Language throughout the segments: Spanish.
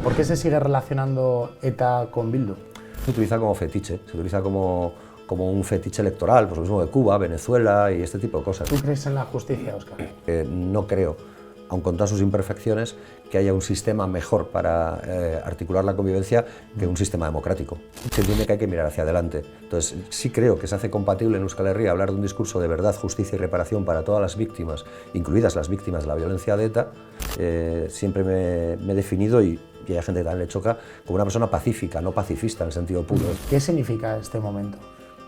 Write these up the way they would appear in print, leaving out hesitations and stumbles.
¿Por qué se sigue relacionando ETA con Bildu? Se utiliza como fetiche, se utiliza como un fetiche electoral, pues lo mismo de Cuba, Venezuela y este tipo de cosas. ¿Tú crees en la justicia, Óscar? No creo, aun con todas sus imperfecciones, que haya un sistema mejor para articular la convivencia que un sistema democrático. Se entiende que hay que mirar hacia adelante. Entonces, sí creo que se hace compatible en Euskal Herria hablar de un discurso de verdad, justicia y reparación para todas las víctimas, incluidas las víctimas de la violencia de ETA. Siempre me he definido, y hay gente que también le choca, como una persona pacífica, no pacifista en el sentido puro. ¿Qué significa este momento?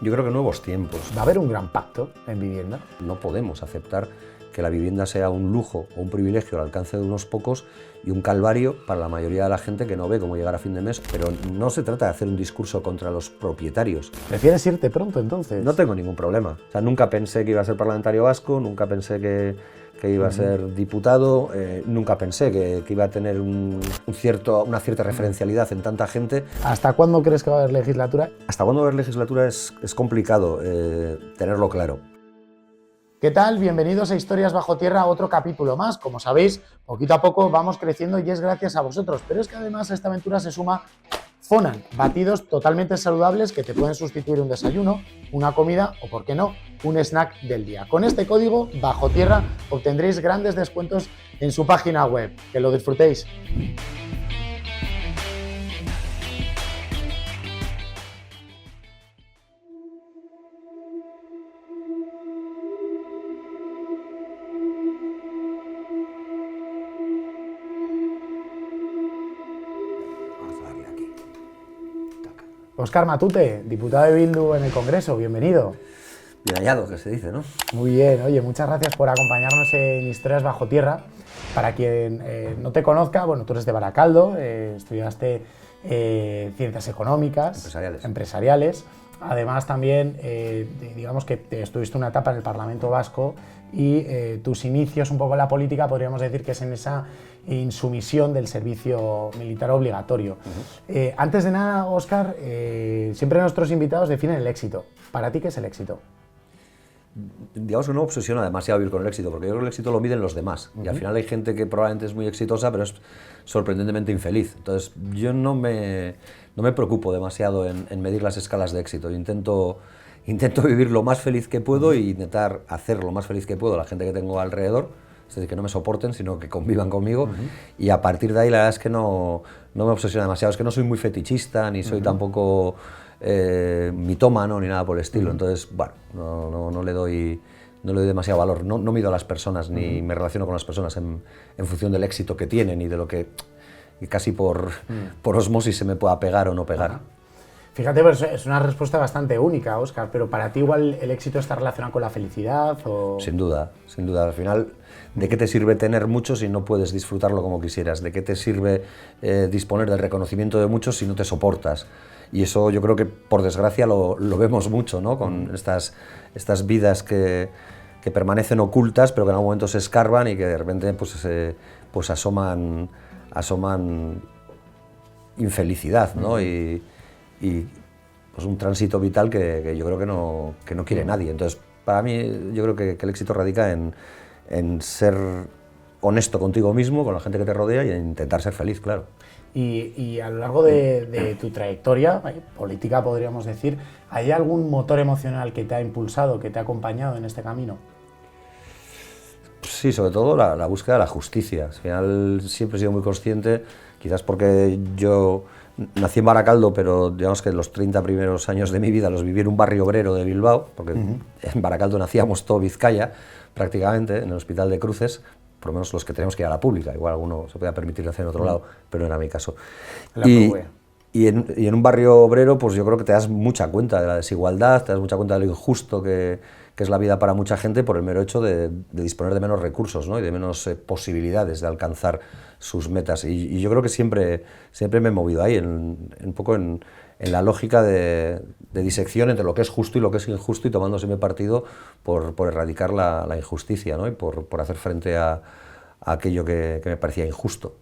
Yo creo que nuevos tiempos. ¿Va a haber un gran pacto en vivienda? No podemos aceptar que la vivienda sea un lujo o un privilegio al alcance de unos pocos y un calvario para la mayoría de la gente que no ve cómo llegar a fin de mes. Pero no se trata de hacer un discurso contra los propietarios. ¿Prefieres irte pronto entonces? No tengo ningún problema. O sea, nunca pensé que iba a ser parlamentario vasco, nunca pensé que iba a ser diputado, nunca pensé que iba a tener una cierta referencialidad en tanta gente. ¿Hasta cuándo crees que va a haber legislatura? Hasta cuándo va a haber legislatura es complicado tenerlo claro. ¿Qué tal? Bienvenidos a Historias Bajo Tierra, otro capítulo más. Como sabéis, poquito a poco vamos creciendo y es gracias a vosotros. Pero es que además a esta aventura se suma Fonan, batidos totalmente saludables que te pueden sustituir un desayuno, una comida o, por qué no, un snack del día. Con este código Bajo Tierra obtendréis grandes descuentos en su página web. Que lo disfrutéis. Óscar Matute, diputado de Bildu en el Congreso, bienvenido. Bien hallado, que se dice, ¿no? Muy bien, oye, muchas gracias por acompañarnos en Historias Bajo Tierra. Para quien no te conozca, bueno, tú eres de Baracaldo, estudiaste Ciencias Económicas, Empresariales. Además también, digamos que estuviste una etapa en el Parlamento Vasco y tus inicios un poco en la política podríamos decir que es en esa insumisión del servicio militar obligatorio. Antes de nada, Óscar, siempre nuestros invitados definen el éxito. ¿Para ti qué es el éxito? Digamos que no obsesiona demasiado vivir con el éxito, porque yo creo que el éxito lo miden los demás. Y al final hay gente que probablemente es muy exitosa, pero es sorprendentemente infeliz. Entonces yo no me preocupo demasiado en medir las escalas de éxito. Intento vivir lo más feliz que puedo e intentar hacer lo más feliz que puedo a la gente que tengo alrededor. Es decir, que no me soporten, sino que convivan conmigo. Y a partir de ahí la verdad es que no me obsesiona demasiado. Es que no soy muy fetichista, ni soy tampoco mitómano, ni nada por el estilo. Entonces, bueno, no le doy demasiado valor. No mido a las personas, ni me relaciono con las personas en función del éxito que tienen y de lo que casi por osmosis se me pueda pegar o no pegar. Fíjate, pues es una respuesta bastante única, Óscar, pero para ti igual el éxito está relacionado con la felicidad o... Sin duda. Al final, ¿de qué te sirve tener mucho si no puedes disfrutarlo como quisieras? ¿De qué te sirve disponer del reconocimiento de muchos si no te soportas? Y eso yo creo que, por desgracia, lo vemos mucho, ¿no? Con estas vidas que permanecen ocultas, pero que en algún momento se escarban y que de repente pues asoman infelicidad, ¿no? Y pues un tránsito vital que yo creo que no quiere nadie. Entonces, para mí, yo creo que el éxito radica en ser honesto contigo mismo, con la gente que te rodea y en intentar ser feliz, claro. Y a lo largo de tu trayectoria política, podríamos decir, ¿hay algún motor emocional que te ha impulsado, que te ha acompañado en este camino? Sí, sobre todo la búsqueda de la justicia. Al final siempre he sido muy consciente, quizás porque yo nací en Baracaldo, pero digamos que los 30 primeros años de mi vida los viví en un barrio obrero de Bilbao, porque en Baracaldo nacíamos todo Vizcaya, prácticamente, en el Hospital de Cruces, por lo menos los que tenemos que ir a la pública, igual alguno se podía permitir nacer en otro lado, pero no era mi caso. Y en un barrio obrero, pues yo creo que te das mucha cuenta de la desigualdad, te das mucha cuenta de lo injusto que es la vida para mucha gente por el mero hecho de disponer de menos recursos, ¿no? Y de menos posibilidades de alcanzar sus metas. Y yo creo que siempre me he movido ahí, un poco en la lógica de disección entre lo que es justo y lo que es injusto y tomándoseme partido por erradicar la injusticia, ¿no? Y por hacer frente a aquello que me parecía injusto.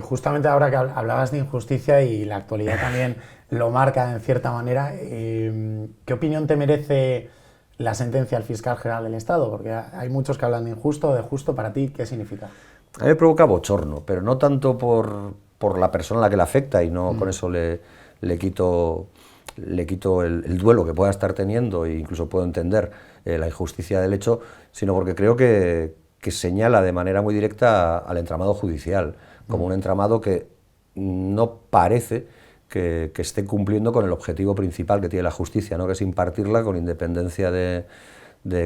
Justamente ahora que hablabas de injusticia y la actualidad también lo marca en cierta manera, ¿qué opinión te merece la sentencia del fiscal general del Estado? Porque hay muchos que hablan de injusto o de justo. ¿Para ti qué significa? A mí me provoca bochorno, pero no tanto por la persona a la que le afecta, y no con eso le quito el duelo que pueda estar teniendo, e incluso puedo entender la injusticia del hecho, sino porque creo que señala de manera muy directa al entramado judicial, como un entramado que no parece que esté cumpliendo con el objetivo principal que tiene la justicia, ¿no? Que es impartirla con independencia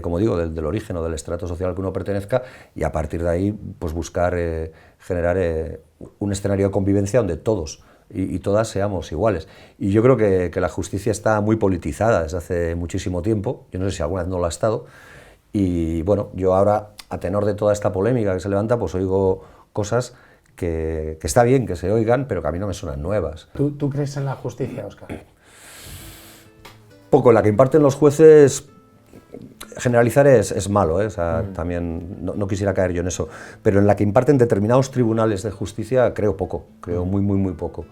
como digo, del origen o del estrato social al que uno pertenezca, y a partir de ahí pues buscar generar un escenario de convivencia donde todos y todas seamos iguales. Y yo creo que la justicia está muy politizada desde hace muchísimo tiempo, yo no sé si alguna vez no lo ha estado, y bueno, yo ahora, a tenor de toda esta polémica que se levanta, pues oigo cosas que está bien que se oigan, pero que a mí no me suenan nuevas. ¿Tú crees en la justicia, Óscar? Poco, la que imparten los jueces. Generalizar es malo, o sea, también no quisiera caer yo en eso, pero en la que imparten determinados tribunales de justicia creo poco, creo muy poco.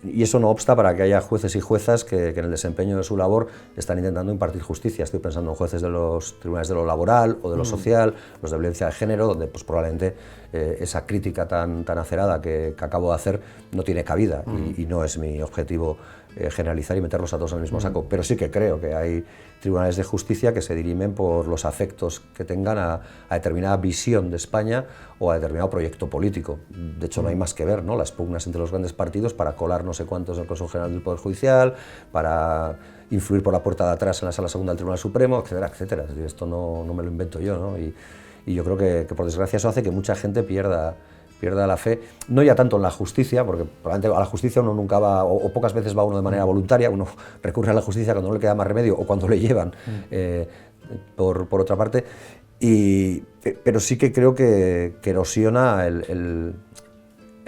Y eso no obsta para que haya jueces y juezas que en el desempeño de su labor están intentando impartir justicia. Estoy pensando en jueces de los tribunales de lo laboral o de lo social, los de violencia de género, donde pues probablemente esa crítica tan acerada que acabo de hacer no tiene cabida, y no es mi objetivo generalizar y meterlos a todos en el mismo saco, pero sí que creo que hay tribunales de justicia que se dirimen por los afectos que tengan a determinada visión de España o a determinado proyecto político. De hecho, no hay más que ver, ¿no? Las pugnas entre los grandes partidos para colar no sé cuántos del Consejo General del Poder Judicial, para influir por la puerta de atrás en la Sala Segunda del Tribunal Supremo, etcétera, etcétera. Es decir, esto no me lo invento yo, ¿no? Y yo creo que por desgracia eso hace que mucha gente pierda la fe, no ya tanto en la justicia, porque probablemente a la justicia uno nunca va, o pocas veces va uno de manera voluntaria, uno recurre a la justicia cuando no le queda más remedio o cuando le llevan, por otra parte, pero sí que creo que erosiona el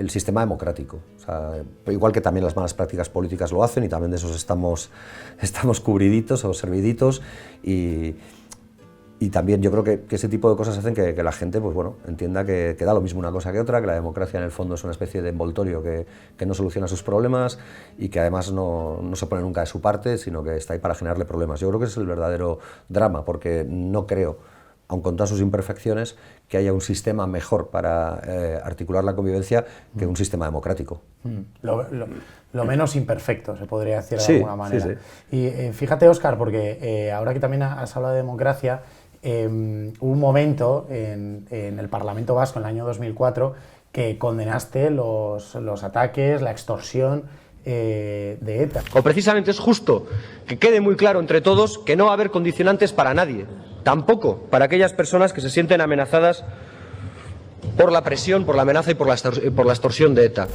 sistema democrático. O sea, igual que también las malas prácticas políticas lo hacen, y también de esos estamos cubriditos o serviditos, y también yo creo que ese tipo de cosas hacen que la gente pues bueno, entienda que da lo mismo una cosa que otra, que la democracia en el fondo es una especie de envoltorio que no soluciona sus problemas, y que además no se pone nunca de su parte, sino que está ahí para generarle problemas. Yo creo que ese es el verdadero drama, porque no creo, aun con todas sus imperfecciones, que haya un sistema mejor para articular la convivencia que un sistema democrático. Lo menos imperfecto, se podría decir de alguna manera. Sí. Y fíjate, Óscar, porque ahora que también has hablado de democracia, hubo un momento en el Parlamento Vasco, en el año 2004, que condenaste los ataques, la extorsión de ETA. O precisamente es justo que quede muy claro entre todos que no va a haber condicionantes para nadie, tampoco para aquellas personas que se sienten amenazadas por la presión, por la amenaza y por la extorsión de ETA.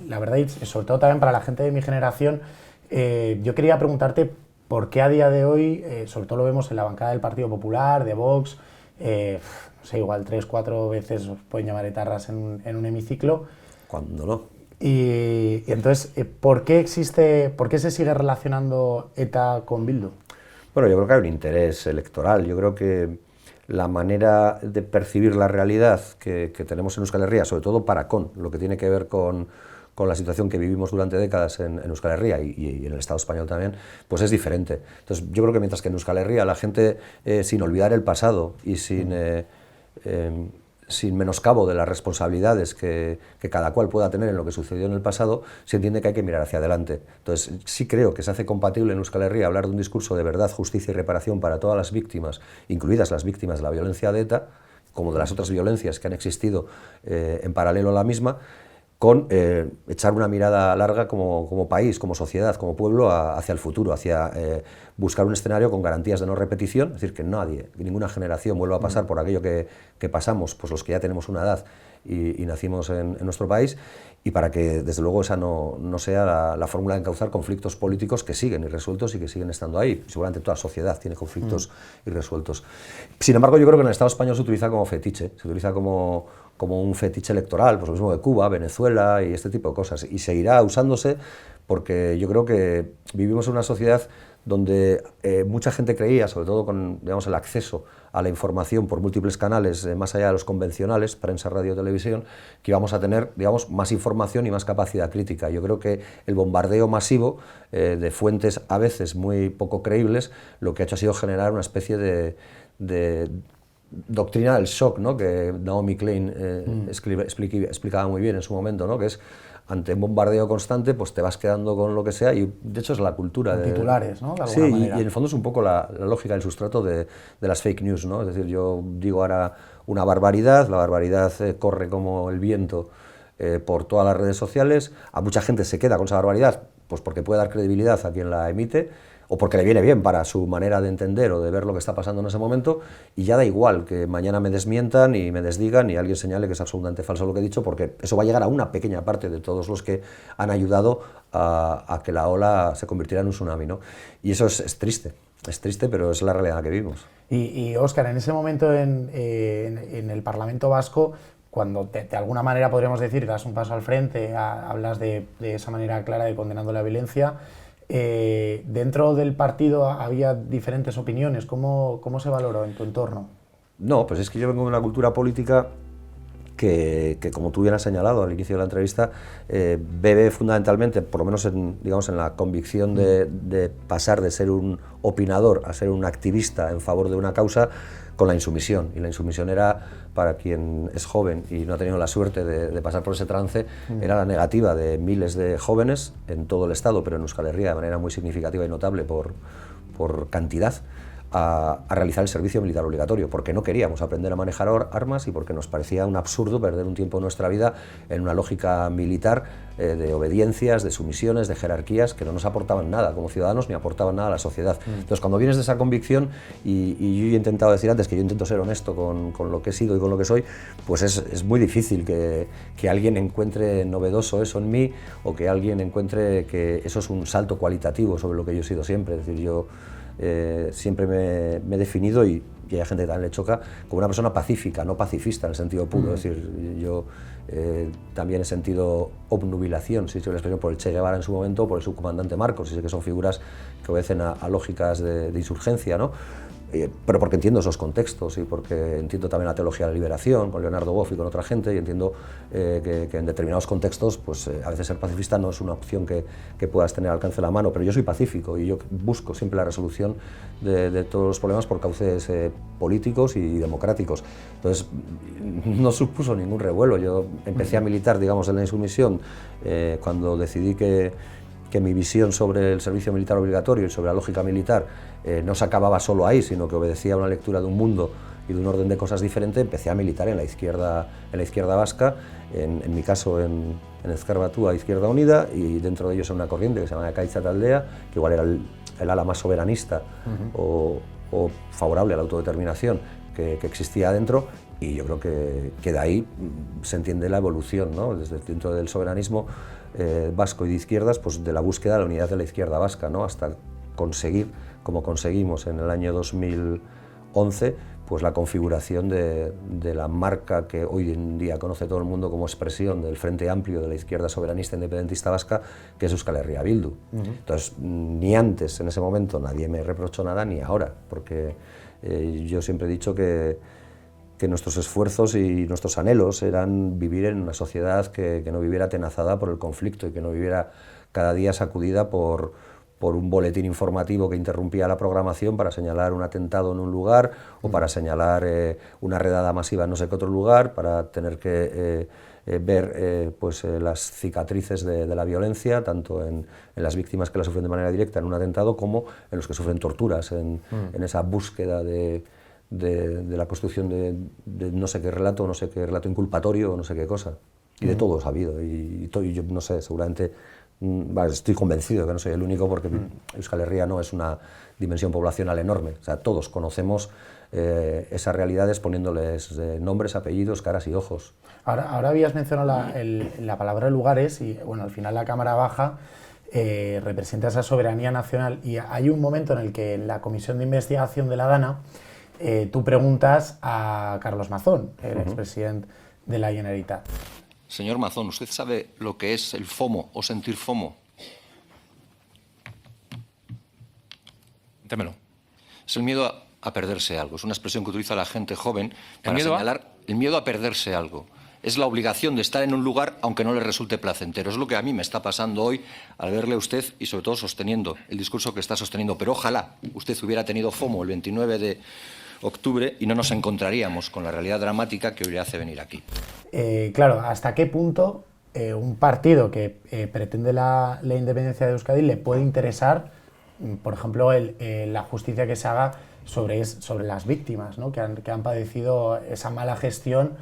La verdad, y sobre todo también para la gente de mi generación, yo quería preguntarte por qué a día de hoy, sobre todo lo vemos en la bancada del Partido Popular, de Vox, no sé, igual 3-4 veces os pueden llamar etarras en un hemiciclo. Cuando no. Y entonces, ¿por qué se sigue relacionando ETA con Bildu? Bueno, yo creo que hay un interés electoral. Yo creo que la manera de percibir la realidad que tenemos en Euskal Herria, sobre todo para con lo que tiene que ver con la situación que vivimos durante décadas en Euskal Herria y en el Estado español también, pues es diferente. Entonces, yo creo que mientras que en Euskal Herria la gente, sin olvidar el pasado y sin menoscabo de las responsabilidades que cada cual pueda tener en lo que sucedió en el pasado, se entiende que hay que mirar hacia adelante. Entonces, sí creo que se hace compatible en Euskal Herria hablar de un discurso de verdad, justicia y reparación para todas las víctimas, incluidas las víctimas de la violencia de ETA, como de las otras violencias que han existido en paralelo a la misma, con echar una mirada larga como país, como sociedad, como pueblo hacia el futuro, hacia buscar un escenario con garantías de no repetición, es decir, que ninguna generación vuelva a pasar por aquello que pasamos, pues los que ya tenemos una edad y nacimos en nuestro país, y para que desde luego esa no sea la fórmula de encauzar conflictos políticos que siguen irresueltos y que siguen estando ahí. Seguramente toda sociedad tiene conflictos irresueltos. Sin embargo, yo creo que en el Estado español se utiliza como fetiche, se utiliza como un fetiche electoral, pues lo mismo de Cuba, Venezuela y este tipo de cosas, y seguirá usándose porque yo creo que vivimos en una sociedad donde mucha gente creía, sobre todo con digamos, el acceso a la información por múltiples canales, más allá de los convencionales, prensa, radio, televisión, que íbamos a tener digamos, más información y más capacidad crítica. Yo creo que el bombardeo masivo de fuentes a veces muy poco creíbles, lo que ha hecho ha sido generar una especie de doctrina del shock, ¿no? Que Naomi Klein explicaba muy bien en su momento, ¿no? Que es ante un bombardeo constante, pues te vas quedando con lo que sea, y de hecho es la cultura de titulares, ¿no? De alguna sí, manera. Y en el fondo es un poco la lógica del sustrato de las fake news, ¿no? Es decir, yo digo ahora una barbaridad, la barbaridad corre como el viento por todas las redes sociales, a mucha gente se queda con esa barbaridad, pues porque puede dar credibilidad a quien la emite, o porque le viene bien para su manera de entender o de ver lo que está pasando en ese momento, y ya da igual que mañana me desmientan y me desdigan y alguien señale que es absolutamente falso lo que he dicho, porque eso va a llegar a una pequeña parte de todos los que han ayudado a que la ola se convirtiera en un tsunami, ¿no? Y eso es triste, pero es la realidad en la que vivimos. Y Óscar, en ese momento en el Parlamento Vasco, cuando de alguna manera podríamos decir, das un paso al frente, hablas de esa manera clara de condenando la violencia, dentro del partido había diferentes opiniones. ¿Cómo se valoró en tu entorno? No, pues es que yo vengo de una cultura política que como tú bien has señalado al inicio de la entrevista, bebe fundamentalmente, por lo menos en la convicción de pasar de ser un opinador a ser un activista en favor de una causa, con la insumisión. Y la insumisión era, para quien es joven y no ha tenido la suerte de pasar por ese trance, era la negativa de miles de jóvenes en todo el Estado, pero en Euskal Herria de manera muy significativa y notable por cantidad, a realizar el servicio militar obligatorio, porque no queríamos aprender a manejar armas y porque nos parecía un absurdo perder un tiempo de nuestra vida en una lógica militar de obediencias, de sumisiones, de jerarquías que no nos aportaban nada como ciudadanos ni aportaban nada a la sociedad. Entonces, cuando vienes de esa convicción, y yo he intentado decir antes que yo intento ser honesto con lo que he sido y con lo que soy, pues es muy difícil que alguien encuentre novedoso eso en mí, o que alguien encuentre que eso es un salto cualitativo sobre lo que yo he sido siempre. Es decir, yo siempre me he definido, y hay gente que también le choca, como una persona pacífica, no pacifista en el sentido puro. Es decir, yo también he sentido obnubilación, si se la expresión, por el Che Guevara en su momento, por el subcomandante Marcos, y sé que son figuras que obedecen a lógicas de insurgencia, ¿no? Pero porque entiendo esos contextos y porque entiendo también la teología de la liberación con Leonardo Boff y con otra gente, y entiendo que en determinados contextos pues, a veces ser pacifista no es una opción que puedas tener al alcance de la mano, pero yo soy pacífico y yo busco siempre la resolución de todos los problemas por cauces políticos y democráticos. Entonces no supuso ningún revuelo. Yo empecé a militar, digamos, en la insumisión cuando decidí que mi visión sobre el servicio militar obligatorio y sobre la lógica militar no se acababa solo ahí, sino que obedecía a una lectura de un mundo y de un orden de cosas diferente. Empecé a militar en la izquierda vasca, en mi caso en Ezker Batua, Izquierda Unida, y dentro de ellos en una corriente que se llama Ekaitza Taldea, que igual era el ala más soberanista o favorable a la autodeterminación que existía dentro. Y yo creo que de ahí se entiende la evolución, ¿no? Desde dentro del soberanismo vasco y de izquierdas, pues de la búsqueda de la unidad de la izquierda vasca, ¿no? Hasta conseguir, como conseguimos en el año 2011, pues la configuración de la marca que hoy en día conoce todo el mundo como expresión del Frente Amplio de la izquierda soberanista independentista vasca, que es Euskal Herria Bildu. Entonces, ni antes, en ese momento, nadie me reprochó nada, ni ahora, porque yo siempre he dicho que nuestros esfuerzos y nuestros anhelos eran vivir en una sociedad que no viviera atenazada por el conflicto y que no viviera cada día sacudida por un boletín informativo que interrumpía la programación para señalar un atentado en un lugar o para señalar una redada masiva en no sé qué otro lugar, para tener que ver las cicatrices de la violencia, tanto en las víctimas que la sufren de manera directa en un atentado, como en los que sufren torturas, en esa búsqueda de la construcción de no sé qué relato inculpatorio o no sé qué cosa. Y de todos ha habido, y yo no sé, seguramente, estoy convencido de que no soy el único, porque Euskal Herria no es una dimensión poblacional enorme. O sea, todos conocemos esas realidades poniéndoles nombres, apellidos, caras y ojos. Ahora habías mencionado la palabra lugares, y bueno, al final la Cámara Baja representa esa soberanía nacional, y hay un momento en el que en la Comisión de Investigación de la Dana tú preguntas a Carlos Mazón, el expresidente de la Generalitat. Señor Mazón, ¿usted sabe lo que es el FOMO o sentir FOMO? Démelo. Es el miedo a perderse algo. Es una expresión que utiliza la gente joven para señalar el miedo a perderse algo. Es la obligación de estar en un lugar aunque no le resulte placentero. Es lo que a mí me está pasando hoy al verle a usted y sobre todo sosteniendo el discurso que está sosteniendo. Pero ojalá usted hubiera tenido FOMO el 29 de octubre y no nos encontraríamos con la realidad dramática que hoy le hace venir aquí. Claro, ¿hasta qué punto un partido que pretende la independencia de Euskadi le puede interesar, por ejemplo, la justicia que se haga sobre las víctimas, ¿no? que han padecido esa mala gestión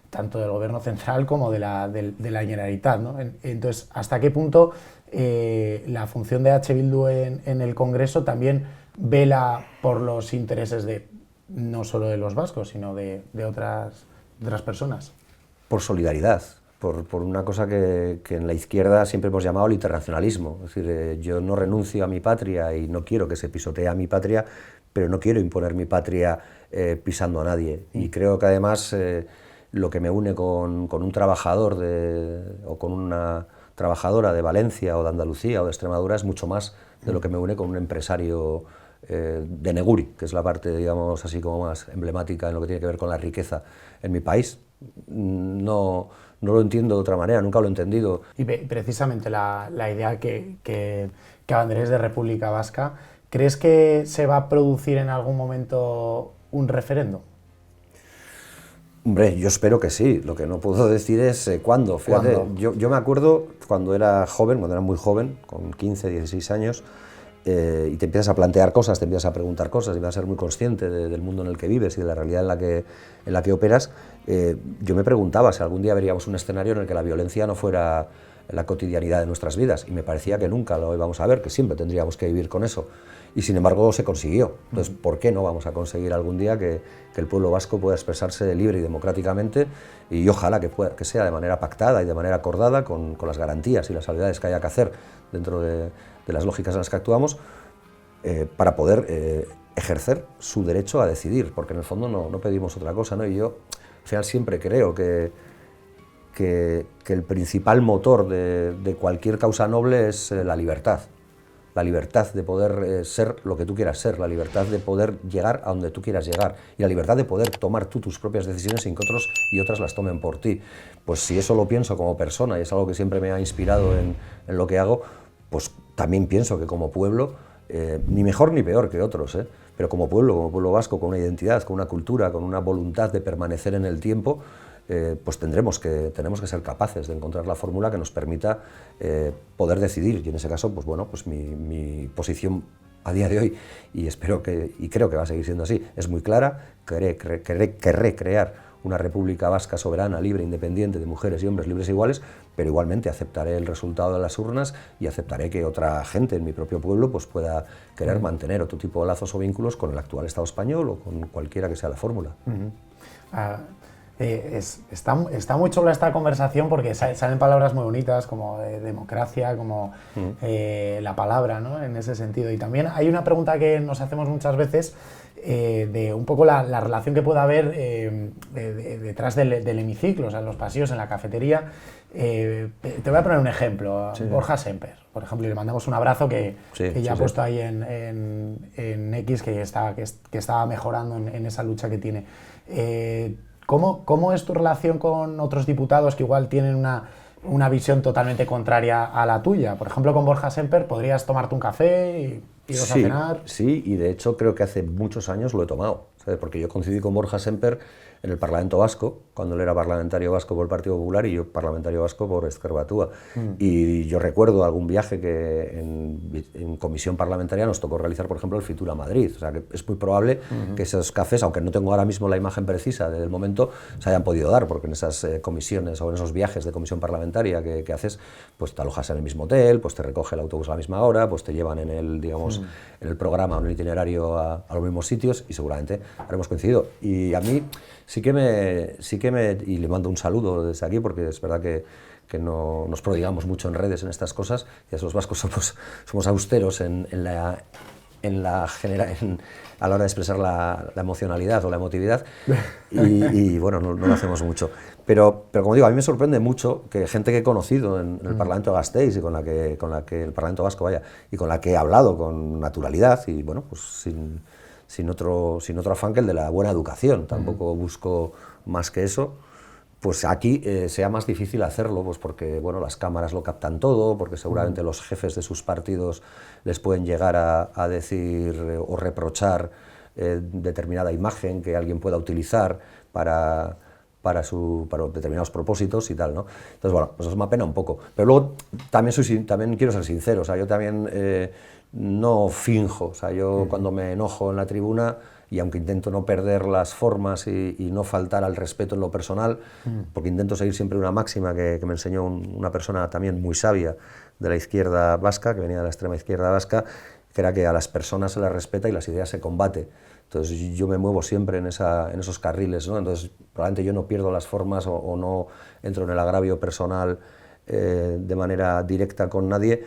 tanto del gobierno central como de la Generalitat, ¿no? Entonces, ¿hasta qué punto la función de H. Bildu en el Congreso también vela por los intereses no solo de los vascos, sino de otras personas? Por solidaridad, por una cosa que en la izquierda siempre hemos llamado el internacionalismo. Es decir, yo no renuncio a mi patria y no quiero que se pisotee a mi patria, pero no quiero imponer mi patria pisando a nadie. Y creo que además lo que me une con un trabajador o con una trabajadora de Valencia o de Andalucía o de Extremadura es mucho más de lo que me une con un empresario de Neguri, que es la parte, digamos, así como más emblemática en lo que tiene que ver con la riqueza en mi país. No lo entiendo de otra manera, nunca lo he entendido. Y precisamente la idea que abanderéis de República Vasca, ¿crees que se va a producir en algún momento un referéndum? Hombre, yo espero que sí, lo que no puedo decir es cuándo. Fíjate, yo me acuerdo cuando era joven, cuando era muy joven, con 15, 16 años, y te empiezas a plantear cosas, te empiezas a preguntar cosas, y vas a ser muy consciente del mundo en el que vives y de la realidad en la que operas, yo me preguntaba si algún día veríamos un escenario en el que la violencia no fuera la cotidianidad de nuestras vidas, y me parecía que nunca lo íbamos a ver, que siempre tendríamos que vivir con eso. Y sin embargo se consiguió. Entonces, ¿por qué no vamos a conseguir algún día que el pueblo vasco pueda expresarse libre y democráticamente, y ojalá que sea de manera pactada y de manera acordada con las garantías y las salvedades que haya que hacer dentro de las lógicas en las que actuamos, para poder ejercer su derecho a decidir, porque en el fondo no pedimos otra cosa, ¿no? Y yo al final siempre creo que el principal motor de cualquier causa noble es la libertad. La libertad de poder ser lo que tú quieras ser, la libertad de poder llegar a donde tú quieras llegar y la libertad de poder tomar tú tus propias decisiones sin que otros y otras las tomen por ti. Pues si eso lo pienso como persona y es algo que siempre me ha inspirado en lo que hago, pues también pienso que como pueblo, ni mejor ni peor que otros, pero como pueblo vasco, con una identidad, con una cultura, con una voluntad de permanecer en el tiempo, pues tenemos que ser capaces de encontrar la fórmula que nos permita poder decidir, y en ese caso, pues bueno, pues mi posición a día de hoy, y creo que va a seguir siendo así, es muy clara. Querré crear una república vasca soberana, libre, independiente, de mujeres y hombres libres e iguales, pero igualmente aceptaré el resultado de las urnas y aceptaré que otra gente en mi propio pueblo pues pueda querer mantener otro tipo de lazos o vínculos con el actual Estado español o con cualquiera que sea la fórmula. Está muy chula esta conversación porque salen palabras muy bonitas como democracia, como la palabra, ¿no? En ese sentido. Y también hay una pregunta que nos hacemos muchas veces de un poco la relación que puede haber detrás del hemiciclo, o sea, en los pasillos, en la cafetería. Te voy a poner un ejemplo. Sí. Borja Semper, por ejemplo, y le mandamos un abrazo que ya ha puesto ahí en X, que estaba mejorando en esa lucha que tiene. ¿Cómo es tu relación con otros diputados que igual tienen una visión totalmente contraria a la tuya? Por ejemplo, con Borja Semper podrías tomarte un café y iros a cenar. Sí, y de hecho creo que hace muchos años lo he tomado, ¿sabes? Porque yo coincidí con Borja Semper en el Parlamento Vasco, cuando él era parlamentario vasco por el Partido Popular y yo parlamentario vasco por Ezker Batua. Y yo recuerdo algún viaje que en comisión parlamentaria nos tocó realizar, por ejemplo, el Fitur a Madrid. O sea, que es muy probable que esos cafés, aunque no tengo ahora mismo la imagen precisa del momento, se hayan podido dar, porque en esas comisiones o en esos viajes de comisión parlamentaria que haces, pues te alojas en el mismo hotel, pues te recoge el autobús a la misma hora, pues te llevan en el, digamos, en el programa, en el itinerario a los mismos sitios, y seguramente habremos coincidido. Y a mí sí que me, y le mando un saludo desde aquí, porque es verdad que no nos prodigamos mucho en redes en estas cosas, y los vascos somos austeros a la hora de expresar la emocionalidad o la emotividad, y bueno, no lo hacemos mucho. Pero como digo, a mí me sorprende mucho que gente que he conocido en el Parlamento de Gasteiz y con la que el Parlamento Vasco, y con la que he hablado con naturalidad, y bueno, pues sin otro afán que el de la buena educación, tampoco busco más que eso, pues aquí sea más difícil hacerlo, pues porque bueno, las cámaras lo captan todo, porque seguramente los jefes de sus partidos les pueden llegar a decir o reprochar determinada imagen que alguien pueda utilizar para determinados propósitos y tal, ¿no? Entonces, bueno, pues eso me apena un poco. Pero luego también quiero ser sincero, o sea, yo también no finjo, o sea, yo cuando me enojo en la tribuna, y aunque intento no perder las formas y no faltar al respeto en lo personal, porque intento seguir siempre una máxima que me enseñó una persona también muy sabia de la izquierda vasca, que venía de la extrema izquierda vasca, que era que a las personas se las respeta y las ideas se combate. Entonces yo me muevo siempre en esos carriles, ¿no? Entonces probablemente yo no pierdo las formas o no entro en el agravio personal de manera directa con nadie,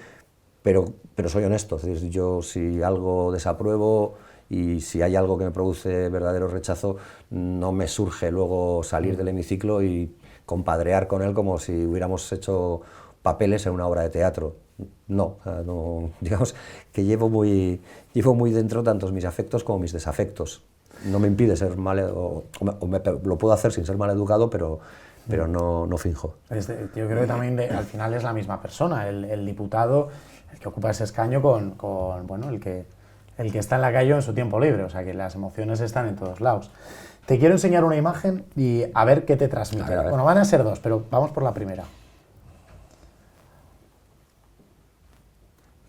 pero soy honesto. Es decir, yo si algo desapruebo y si hay algo que me produce verdadero rechazo, no me surge luego salir del hemiciclo y compadrear con él como si hubiéramos hecho papeles en una obra de teatro. No, digamos que llevo muy dentro tanto mis afectos como mis desafectos. No me impide ser lo puedo hacer sin ser mal educado, pero no finjo. Yo creo que también al final es la misma persona, el diputado, el que ocupa ese escaño con bueno, el que está en la calle en su tiempo libre, o sea que las emociones están en todos lados. Te quiero enseñar una imagen y a ver qué te transmite. A ver. Bueno, van a ser dos, pero vamos por la primera.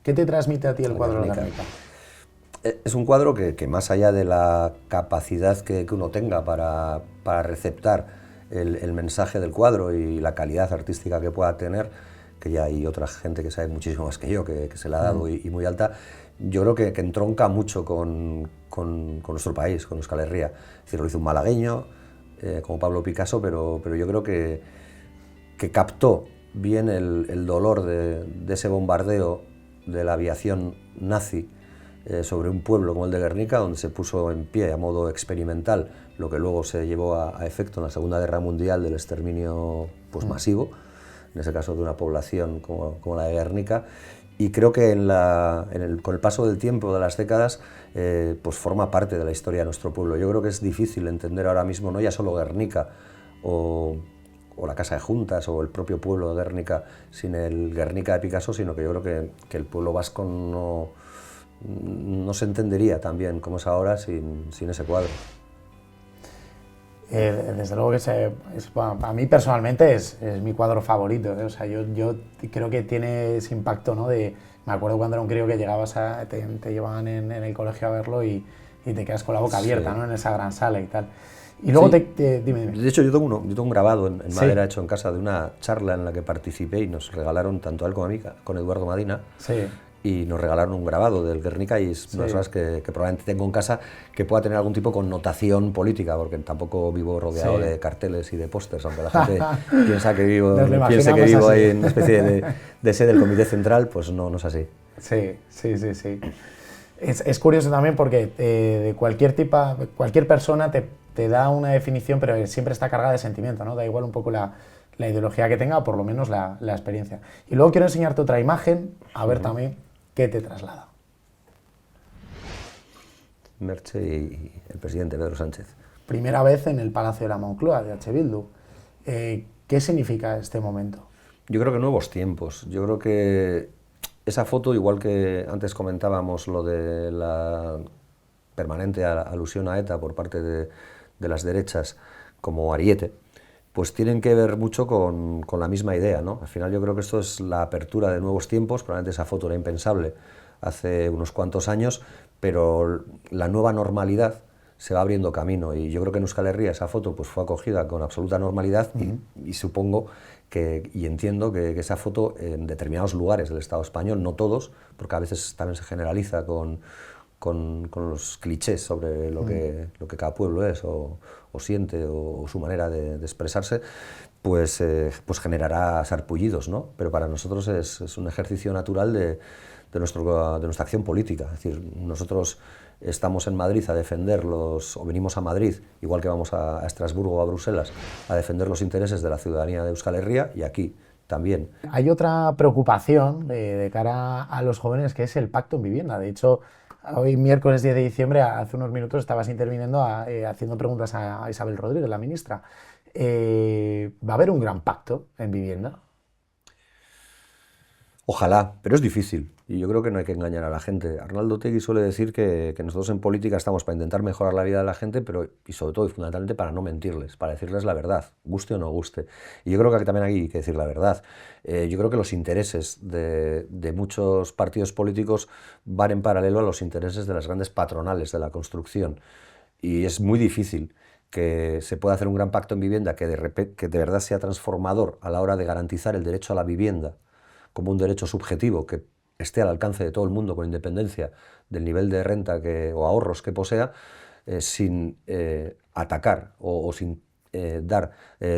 ¿Qué te transmite a ti el cuadro de Guernica? Es un cuadro que más allá de la capacidad que uno tenga para receptar el mensaje del cuadro y la calidad artística que pueda tener, que ya hay otra gente que sabe muchísimo más que yo, que se la ha dado y muy alta, yo creo que entronca mucho con nuestro país, con Euskal Herria. Es decir, lo hizo un malagueño, como Pablo Picasso, pero yo creo que captó bien el dolor de ese bombardeo de la aviación nazi sobre un pueblo como el de Guernica, donde se puso en pie a modo experimental lo que luego se llevó a efecto en la Segunda Guerra Mundial del exterminio pues, masivo, en ese caso de una población como la de Guernica, y creo que con el paso del tiempo, de las décadas, pues forma parte de la historia de nuestro pueblo. Yo creo que es difícil entender ahora mismo, no ya solo Guernica o la Casa de Juntas o el propio pueblo de Guernica sin el Guernica de Picasso, sino que yo creo que el pueblo vasco no se entendería tan bien como es ahora sin ese cuadro. Desde luego que a mí personalmente es mi cuadro favorito, ¿eh? O sea, yo creo que tiene ese impacto, ¿no? Me acuerdo cuando era un crío que llegabas te llevaban en el colegio a verlo y te quedas con la boca abierta, ¿no? En esa gran sala y tal. Y luego sí. Dime. De hecho, yo tengo un grabado en madera hecho en casa de una charla en la que participé y nos regalaron tanto a él como a mí, con Eduardo Madina, y nos regalaron un grabado del Guernica y es unas cosas que probablemente tengo en casa que pueda tener algún tipo de connotación política, porque tampoco vivo rodeado de carteles y de pósters, aunque la gente piensa que vivo ahí en una especie de sede del Comité Central, pues no es así. Sí. Es curioso también porque de cualquier persona te da una definición, pero siempre está cargada de sentimiento, ¿no? Da igual un poco la ideología que tenga, o por lo menos la experiencia. Y luego quiero enseñarte otra imagen, a ver también qué te traslada. Merche y el presidente Pedro Sánchez. Primera vez en el Palacio de la Moncloa, de H. Bildu. ¿Qué significa este momento? Yo creo que nuevos tiempos. Yo creo que esa foto, igual que antes comentábamos lo de la permanente alusión a ETA por parte de las derechas como ariete, pues tienen que ver mucho con la misma idea, ¿no? Al final yo creo que esto es la apertura de nuevos tiempos. Probablemente esa foto era impensable hace unos cuantos años, pero la nueva normalidad se va abriendo camino, y yo creo que en Euskal Herria esa foto pues fue acogida con absoluta normalidad, y supongo y entiendo que esa foto en determinados lugares del Estado español, no todos, porque a veces también se generaliza con los clichés sobre lo que cada pueblo es o siente o su manera de expresarse, pues generará sarpullidos, ¿no? Pero para nosotros es un ejercicio natural de nuestra acción política. Es decir, nosotros estamos en Madrid a defender o venimos a Madrid, igual que vamos a Estrasburgo o a Bruselas, a defender los intereses de la ciudadanía de Euskal Herria, y aquí también. Hay otra preocupación de cara a los jóvenes, que es el pacto en vivienda. De hecho, hoy, miércoles 10 de diciembre, hace unos minutos, estabas interviniendo haciendo preguntas a Isabel Rodríguez, la ministra. ¿Va a haber un gran pacto en vivienda? Ojalá, pero es difícil. y yo creo que no hay que engañar a la gente. Arnaldo Otegi suele decir que nosotros en política estamos para intentar mejorar la vida de la gente, pero y sobre todo y fundamentalmente para no mentirles, para decirles la verdad, guste o no guste. Y yo creo que también hay que decir la verdad. Yo creo que los intereses de muchos partidos políticos van en paralelo a los intereses de las grandes patronales de la construcción. Y es muy difícil que se pueda hacer un gran pacto en vivienda que de verdad sea transformador a la hora de garantizar el derecho a la vivienda como un derecho subjetivo que esté al alcance de todo el mundo con independencia del nivel de renta o ahorros que posea, sin atacar o sin dar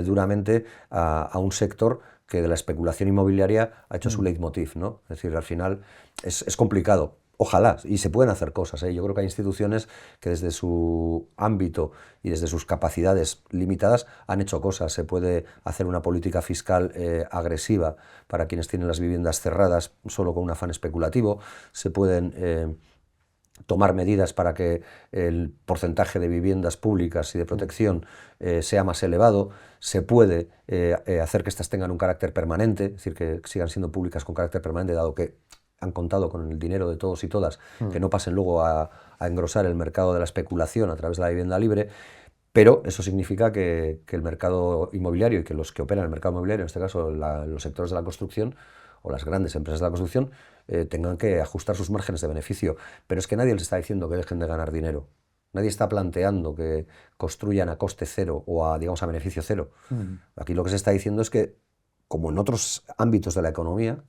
duramente a un sector que de la especulación inmobiliaria ha hecho su leitmotiv, ¿no? Es decir, al final es complicado. Ojalá, y se pueden hacer cosas, ¿eh? Yo creo que hay instituciones que desde su ámbito y desde sus capacidades limitadas han hecho cosas. Se puede hacer una política fiscal agresiva para quienes tienen las viviendas cerradas solo con un afán especulativo. Se pueden tomar medidas para que el porcentaje de viviendas públicas y de protección sea más elevado. Se puede hacer que estas tengan un carácter permanente, es decir, que sigan siendo públicas con carácter permanente, dado que han contado con el dinero de todos y todas, que no pasen luego a engrosar el mercado de la especulación a través de la vivienda libre, pero eso significa que el mercado inmobiliario y que los que operan el mercado inmobiliario, en este caso los sectores de la construcción o las grandes empresas de la construcción, tengan que ajustar sus márgenes de beneficio. Pero es que nadie les está diciendo que dejen de ganar dinero. Nadie está planteando que construyan a coste cero o a beneficio cero. Aquí lo que se está diciendo es que, como en otros ámbitos de la economía,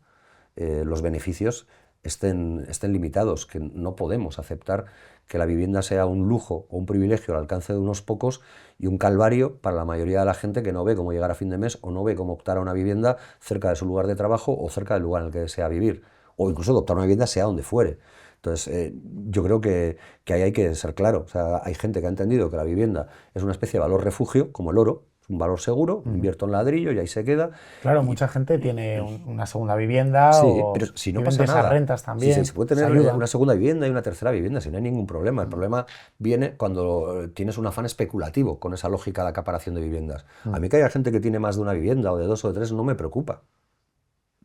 los beneficios estén limitados, que no podemos aceptar que la vivienda sea un lujo o un privilegio al alcance de unos pocos y un calvario para la mayoría de la gente que no ve cómo llegar a fin de mes o no ve cómo optar a una vivienda cerca de su lugar de trabajo o cerca del lugar en el que desea vivir, o incluso optar a una vivienda sea donde fuere. Entonces, yo creo que ahí hay que ser claro. O sea, hay gente que ha entendido que la vivienda es una especie de valor refugio, como el oro. Es un valor seguro, invierto en ladrillo y ahí se queda. Claro, mucha gente tiene una segunda vivienda, sí, o pero si no viven pasa de esas nada. rentas también. Sí, se puede tener una segunda vivienda y una tercera vivienda, si no hay ningún problema. El problema viene cuando tienes un afán especulativo con esa lógica de acaparación de viviendas. A mí que haya gente que tiene más de una vivienda o de dos o de tres no me preocupa,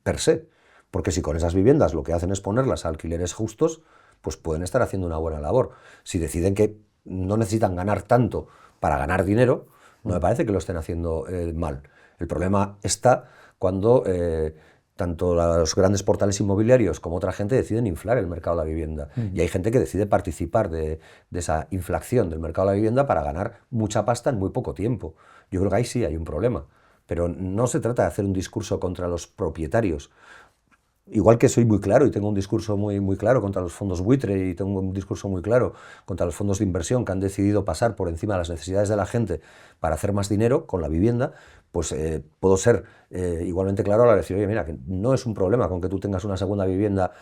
per se. Porque si con esas viviendas lo que hacen es ponerlas a alquileres justos, pues pueden estar haciendo una buena labor. Si deciden que no necesitan ganar tanto para ganar dinero, no me parece que lo estén haciendo mal. El problema está cuando tanto los grandes portales inmobiliarios como otra gente deciden inflar el mercado de la vivienda. Y hay gente que decide participar de esa inflación del mercado de la vivienda para ganar mucha pasta en muy poco tiempo. Yo creo que ahí sí hay un problema. Pero no se trata de hacer un discurso contra los propietarios. Igual que soy muy claro y tengo un discurso muy claro contra los fondos buitre y tengo un discurso muy claro contra los fondos de inversión que han decidido pasar por encima de las necesidades de la gente para hacer más dinero con la vivienda, pues puedo ser igualmente claro a la hora de decir, oye, mira, que no es un problema con que tú tengas una segunda vivienda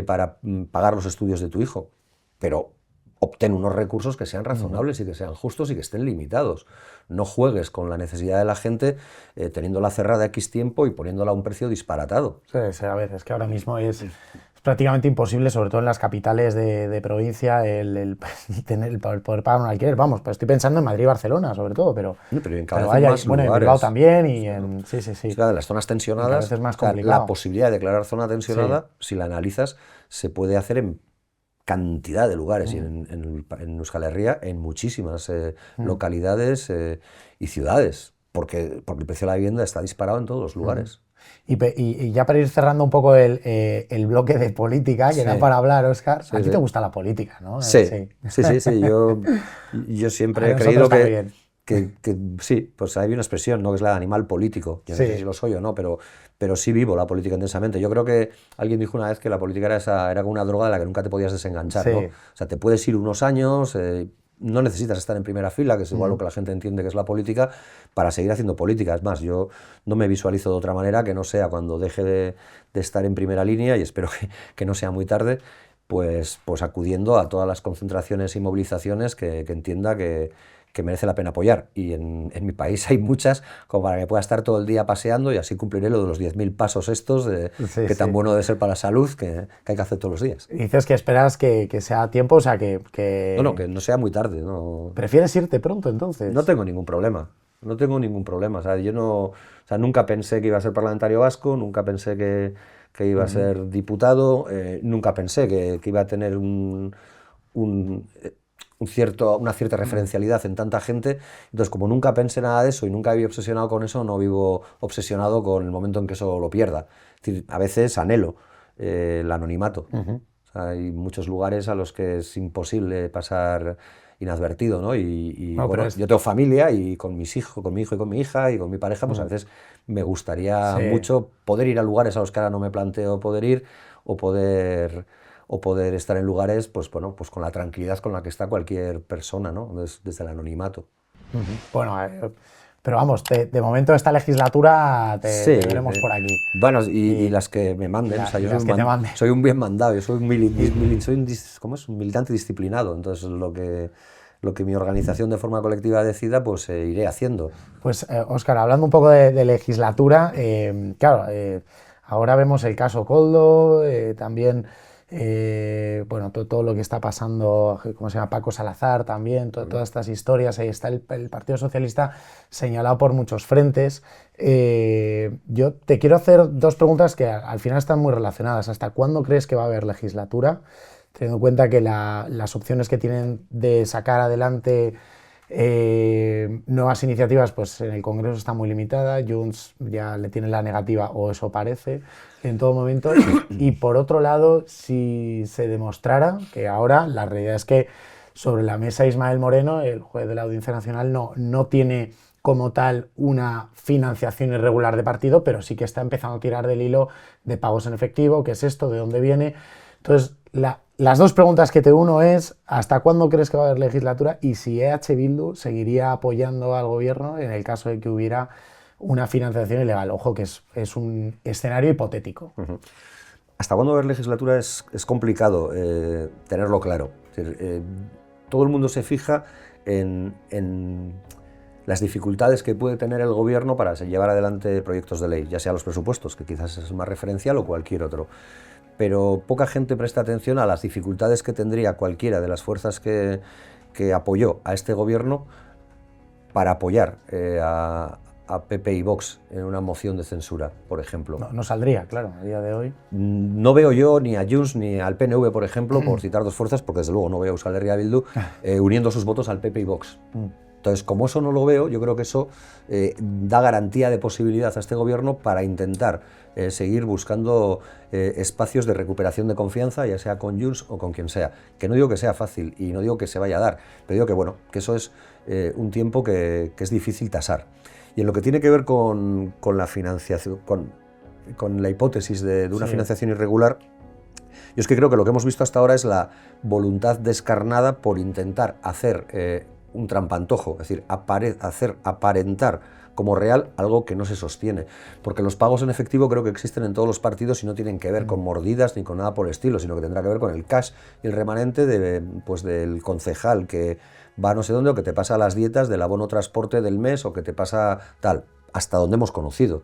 para pagar los estudios de tu hijo, pero obtén unos recursos que sean razonables y que sean justos y que estén limitados. No juegues con la necesidad de la gente teniéndola cerrada X tiempo y poniéndola a un precio disparatado. Sí, a ver, es que ahora mismo es prácticamente imposible, sobre todo en las capitales de provincia, el poder pagar un alquiler. Vamos, pues estoy pensando en Madrid y Barcelona, sobre todo, pero en cada vez más bueno, en Bilbao también y en... Sí. O sea, de las zonas tensionadas, es más complicado. La posibilidad de declarar zona tensionada, si la analizas, se puede hacer en cantidad de lugares y en Euskal Herria, en muchísimas localidades y ciudades, porque el precio de la vivienda está disparado en todos los lugares. Y ya para ir cerrando un poco el bloque de política, que da para hablar, Óscar, a ti te gusta la política, ¿no? Sí. Yo siempre he creído que sí, pues hay una expresión, ¿no?, que es la de animal político. Yo no sé si lo soy o no, pero sí vivo la política intensamente. Yo creo que alguien dijo una vez que la política era como una droga de la que nunca te podías desenganchar, ¿no? O sea, te puedes ir unos años, no necesitas estar en primera fila, que es igual lo que la gente entiende que es la política, para seguir haciendo política. Es más, yo no me visualizo de otra manera que no sea cuando deje de estar en primera línea, y espero que no sea muy tarde, pues acudiendo a todas las concentraciones y movilizaciones que entienda que merece la pena apoyar. Y en mi país hay muchas, como para que pueda estar todo el día paseando, y así cumpliré lo de los 10.000 pasos estos, que tan bueno debe ser para la salud, que hay que hacer todos los días. Y dices que esperas que sea tiempo, o sea, que... No, que no sea muy tarde. No. ¿Prefieres irte pronto, entonces? No tengo ningún problema. O sea, yo nunca pensé que iba a ser parlamentario vasco, nunca pensé que que iba a ser diputado, nunca pensé que iba a tener una cierta referencialidad en tanta gente. Entonces, como nunca pensé nada de eso y nunca viví obsesionado con eso, no vivo obsesionado con el momento en que eso lo pierda. Es decir, a veces anhelo el anonimato. O sea, hay muchos lugares a los que es imposible pasar inadvertido, ¿no? Bueno, yo tengo familia y con mis hijos, con mi hijo y con mi hija y con mi pareja, pues a veces me gustaría mucho poder ir a lugares a los que ahora no me planteo poder ir, o poder estar en lugares, pues bueno, pues con la tranquilidad con la que está cualquier persona, ¿no? Desde el anonimato. Bueno, pero vamos, de momento esta legislatura te veremos por aquí. Bueno, y las que me manden, o sea, yo soy un bien mandado, yo soy un militante disciplinado, entonces lo que mi organización de forma colectiva decida, pues iré haciendo. Pues Óscar, hablando un poco de legislatura, claro, ahora vemos el caso Koldo, también bueno, todo lo que está pasando, ¿cómo se llama? Paco Salazar también, todas estas historias, ahí está el Partido Socialista señalado por muchos frentes. Yo te quiero hacer dos preguntas que al final están muy relacionadas. ¿Hasta cuándo crees que va a haber legislatura? Teniendo en cuenta que las opciones que tienen de sacar adelante nuevas iniciativas, pues en el Congreso está muy limitada, Junts ya le tiene la negativa, o eso parece, en todo momento. Y por otro lado, si se demostrara que ahora la realidad es que sobre la mesa Ismael Moreno, el juez de la Audiencia Nacional, no tiene como tal una financiación irregular de partido, pero sí que está empezando a tirar del hilo de pagos en efectivo, ¿qué es esto? ¿De dónde viene? Entonces, las dos preguntas que te uno es, ¿hasta cuándo crees que va a haber legislatura? Y si EH Bildu seguiría apoyando al gobierno en el caso de que hubiera una financiación ilegal. Ojo, que es un escenario hipotético. ¿Hasta cuándo va a haber legislatura? Es complicado tenerlo claro. Es decir, todo el mundo se fija en las dificultades que puede tener el gobierno para llevar adelante proyectos de ley, ya sea los presupuestos, que quizás es más referencial, o cualquier otro. Pero poca gente presta atención a las dificultades que tendría cualquiera de las fuerzas que apoyó a este gobierno para apoyar a PP y Vox en una moción de censura, por ejemplo. No saldría, claro, a día de hoy. No veo yo ni a Junts ni al PNV, por ejemplo, por citar dos fuerzas, porque desde luego no veo a Euskal Herria Bildu uniendo sus votos al PP y Vox. Entonces, como eso no lo veo, yo creo que eso da garantía de posibilidad a este gobierno para intentar seguir buscando espacios de recuperación de confianza, ya sea con Junts o con quien sea. Que no digo que sea fácil y no digo que se vaya a dar, pero digo que, bueno, que eso es un tiempo que es difícil tasar. Y en lo que tiene que ver con la financiación, con la hipótesis de una financiación irregular, yo es que creo que lo que hemos visto hasta ahora es la voluntad descarnada por intentar hacer un trampantojo, es decir, hacer aparentar como real algo que no se sostiene. Porque los pagos en efectivo creo que existen en todos los partidos y no tienen que ver con mordidas ni con nada por el estilo, sino que tendrá que ver con el cash y el remanente del concejal que va a no sé dónde, o que te pasa las dietas del abono transporte del mes, o que te pasa tal, hasta donde hemos conocido.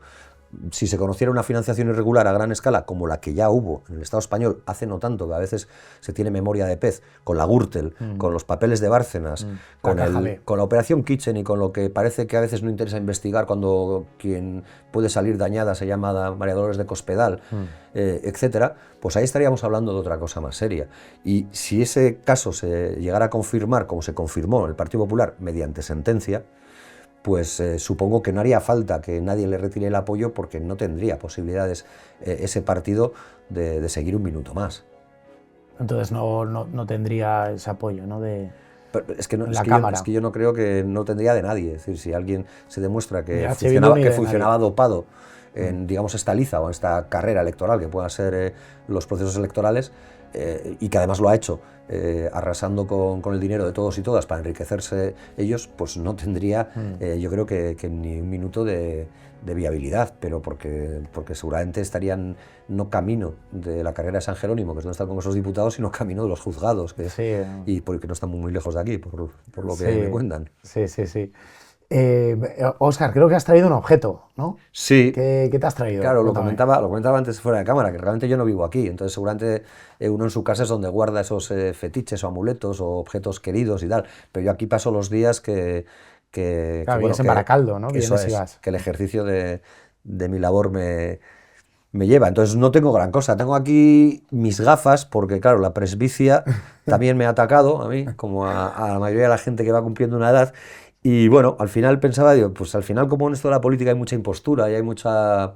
Si se conociera una financiación irregular a gran escala, como la que ya hubo en el Estado español hace no tanto, que a veces se tiene memoria de pez, con la Gürtel, con los papeles de Bárcenas, con la Operación Kitchen y con lo que parece que a veces no interesa investigar cuando quien puede salir dañada se llama María Dolores de Cospedal, etcétera, pues ahí estaríamos hablando de otra cosa más seria. Y si ese caso se llegara a confirmar, como se confirmó en el Partido Popular mediante sentencia, pues supongo que no haría falta que nadie le retire el apoyo, porque no tendría posibilidades ese partido de seguir un minuto más. Entonces no tendría ese apoyo, ¿no? Pero es que yo no creo que no tendría de nadie. Es decir, si alguien se demuestra que funcionaba dopado en, digamos, esta liza o en esta carrera electoral que puedan ser los procesos electorales, y que además lo ha hecho arrasando con el dinero de todos y todas para enriquecerse ellos, pues no tendría, yo creo que ni un minuto de viabilidad, pero porque seguramente estarían no camino de la carrera de San Jerónimo, que es donde está el Congreso de los Diputados, sino camino de los juzgados, y porque no están muy lejos de aquí, por lo que me cuentan. Sí. Óscar, creo que has traído un objeto, ¿no? Sí. ¿Qué te has traído? Claro, lo comentaba antes fuera de cámara, que realmente yo no vivo aquí, entonces seguramente uno en su casa es donde guarda esos fetiches o amuletos o objetos queridos y tal, pero yo aquí paso los días que en Baracaldo, ¿no? Eso es, que el ejercicio de mi labor me me lleva. Entonces no tengo gran cosa. Tengo aquí mis gafas, porque claro, la presbicia también me ha atacado a mí, como a la mayoría de la gente que va cumpliendo una edad. Y bueno, al final pensaba, digo, pues al final como en esto de la política hay mucha impostura y hay mucha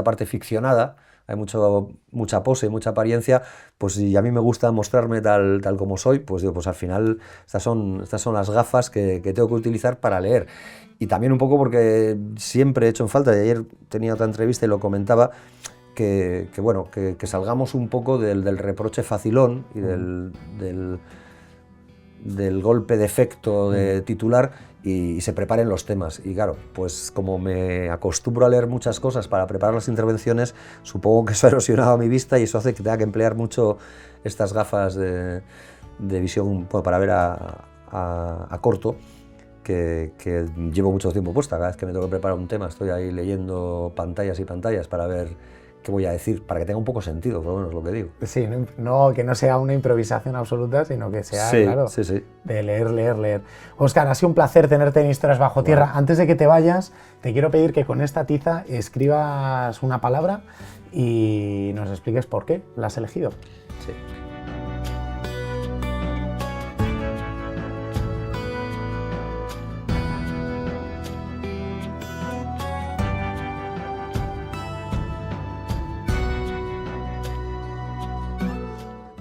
parte ficcionada, hay mucha pose, mucha apariencia, pues si a mí me gusta mostrarme tal como soy, pues digo, pues al final estas son las gafas que tengo que utilizar para leer. Y también un poco porque siempre he hecho en falta, y ayer tenía otra entrevista y lo comentaba, que salgamos un poco del reproche facilón y del golpe de efecto de titular y se preparen los temas. Y claro, pues como me acostumbro a leer muchas cosas para preparar las intervenciones, supongo que eso ha erosionado mi vista y eso hace que tenga que emplear mucho estas gafas de visión para ver a corto, que llevo mucho tiempo puesta. Cada vez que me tengo que preparar un tema estoy ahí leyendo pantallas y pantallas para ver qué voy a decir, para que tenga un poco sentido, por lo menos lo que digo. Sí, que no sea una improvisación absoluta, sino que sea, de leer. Óscar, ha sido un placer tenerte en Historias Bajo Tierra. Antes de que te vayas, te quiero pedir que con esta tiza escribas una palabra y nos expliques por qué la has elegido. Sí.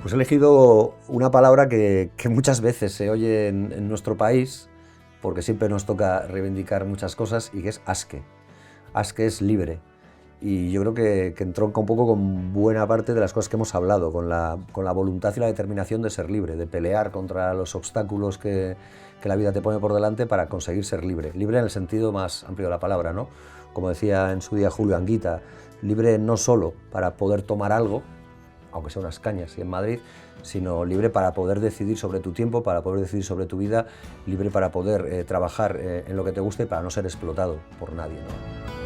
Pues he elegido una palabra que muchas veces se oye en nuestro país, porque siempre nos toca reivindicar muchas cosas, y que es asque. Asque es libre. Y yo creo que entronca un poco con buena parte de las cosas que hemos hablado, con la voluntad y la determinación de ser libre, de pelear contra los obstáculos que la vida te pone por delante para conseguir ser libre. Libre en el sentido más amplio de la palabra, ¿no? Como decía en su día Julio Anguita, libre no solo para poder tomar algo, aunque sea unas cañas y en Madrid, sino libre para poder decidir sobre tu tiempo, para poder decidir sobre tu vida, libre para poder trabajar en lo que te guste y para no ser explotado por nadie, ¿no?